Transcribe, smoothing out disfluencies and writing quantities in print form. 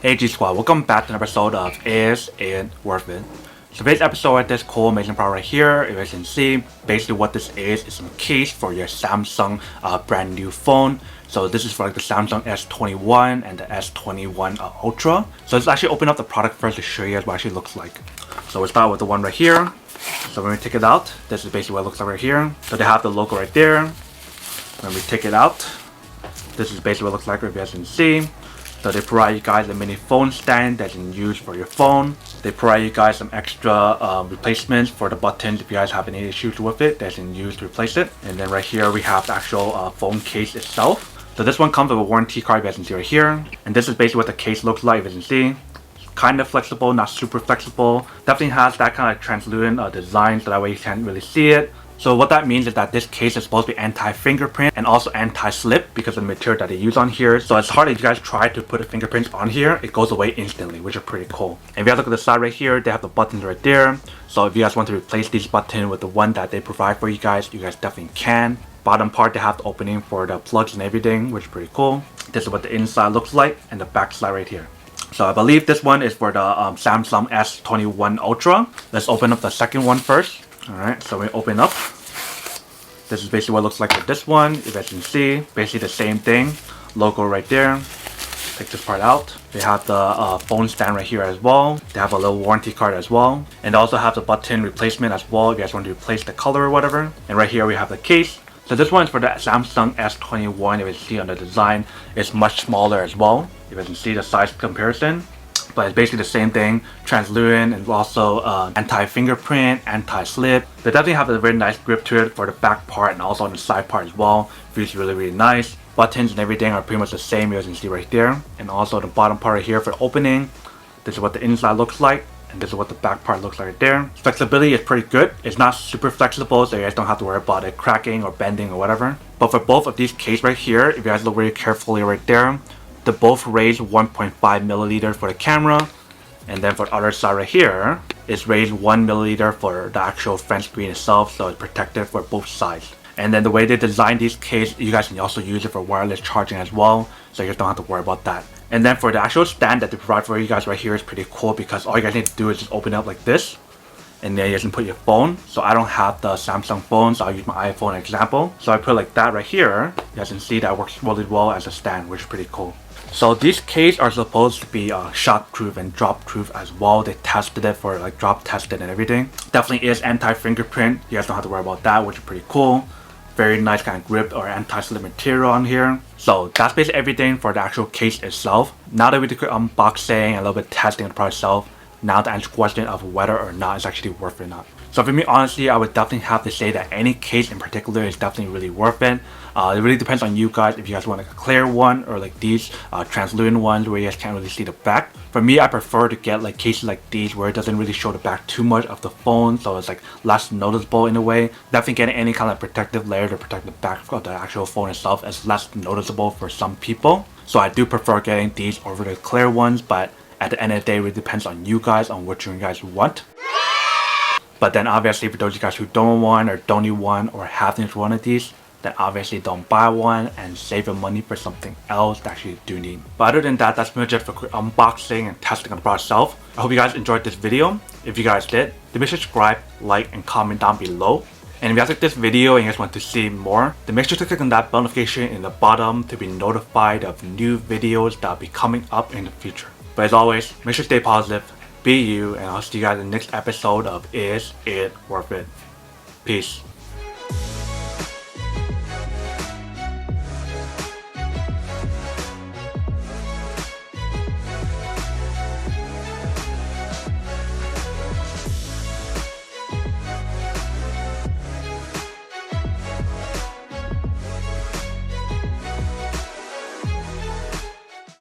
Hey G Squad, welcome back to an episode of Is It Worth It? So today's episode at this cool amazing part right here, if you can see, basically what this is some case for your Samsung brand new phone. So this is for like the Samsung S21 and the S21 Ultra. So let's actually open up the product first to show you guys what it actually looks like. So we'll start with the one right here. So when we take it out, this is basically what it looks like right here. So they have the logo right there. When we take it out, this is basically what it looks like, if you guys can see. So they provide you guys a mini phone stand that you can use for your phone. They provide you guys some extra replacements for the buttons if you guys have any issues with it that you can use to replace it. And then right here we have the actual phone case itself. So this one comes with a warranty card, if you guys can see right here. And this is basically what the case looks like, if you can see. Kind of flexible, not super flexible. Definitely has that kind of translucent design, so that way you can't really see it. So what that means is that this case is supposed to be anti-fingerprint and also anti-slip because of the material that they use on here. So it's hard if you guys try to put a fingerprint on here, it goes away instantly, which is pretty cool. And if you guys look at the side right here, they have the buttons right there. So if you guys want to replace these buttons with the one that they provide for you guys definitely can. Bottom part, they have the opening for the plugs and everything, which is pretty cool. This is what the inside looks like and the back side right here. So I believe this one is for the Samsung S21 Ultra. Let's open up the second one first. Alright, so we open up. This is basically what it looks like with this one. If you guys can see, basically the same thing. Logo right there. Take this part out. They have the phone stand right here as well. They have a little warranty card as well. And they also have the button replacement as well if you guys want to replace the color or whatever. And right here we have the case. So this one is for the Samsung S21. If you see on the design, it's much smaller as well. If you can see the size comparison. But it's basically the same thing, translucent and also anti-fingerprint, anti-slip. They definitely have a very nice grip to it for the back part and also on the side part as well. Feels really nice. Buttons and everything are pretty much the same, as you can see right there. And also the bottom part right here for opening. This is what the inside looks like. And this is what the back part looks like right there. Flexibility is pretty good. It's not super flexible, so you guys don't have to worry about it cracking or bending or whatever. But for both of these cases right here, if you guys look very carefully right there, they both raise 1.5 milliliter for the camera, and then for the other side right here, it's raised 1 milliliter for the actual front screen itself, so it's protected for both sides. And then the way they designed these cases, you guys can also use it for wireless charging as well, so you guys don't have to worry about that. And then for the actual stand that they provide for you guys right here is pretty cool because all you guys need to do is just open it up like this, and then you guys can put your phone. So I don't have the Samsung phone, so I'll use my iPhone example. So I put it like that right here. You guys can see that works really well as a stand, which is pretty cool. So these cases are supposed to be shockproof and drop-proof as well. They tested it for like drop tested and everything. Definitely is anti-fingerprint. You guys don't have to worry about that, which is pretty cool. Very nice kind of grip or anti-slip material on here. So that's basically everything for the actual case itself. Now that we did unboxing and a little bit testing the product itself, now to answer the question of whether or not it's actually worth it or not. So for me, honestly, I would definitely have to say that any case in particular is definitely really worth it. It really depends on you guys if you guys want like a clear one or like these translucent ones where you guys can't really see the back. For me, I prefer to get like cases like these where it doesn't really show the back too much of the phone, so it's like less noticeable in a way. Definitely getting any kind of protective layer to protect the back of the actual phone itself is less noticeable for some people. So I do prefer getting these over the clear ones, but at the end of the day, it really depends on you guys on what you guys want. But then obviously for those of you guys who don't want or don't need one or have one of these, then obviously don't buy one and save your money for something else that you do need. But other than that, that's pretty much it for quick unboxing and testing on the product itself. I hope you guys enjoyed this video. If you guys did, then make sure to subscribe, like, and comment down below. And if you guys like this video and you guys want to see more, then make sure to click on that bell notification in the bottom to be notified of new videos that will be coming up in the future. But as always, make sure to stay positive, be you, and I'll see you guys in the next episode of Is It Worth It? Peace.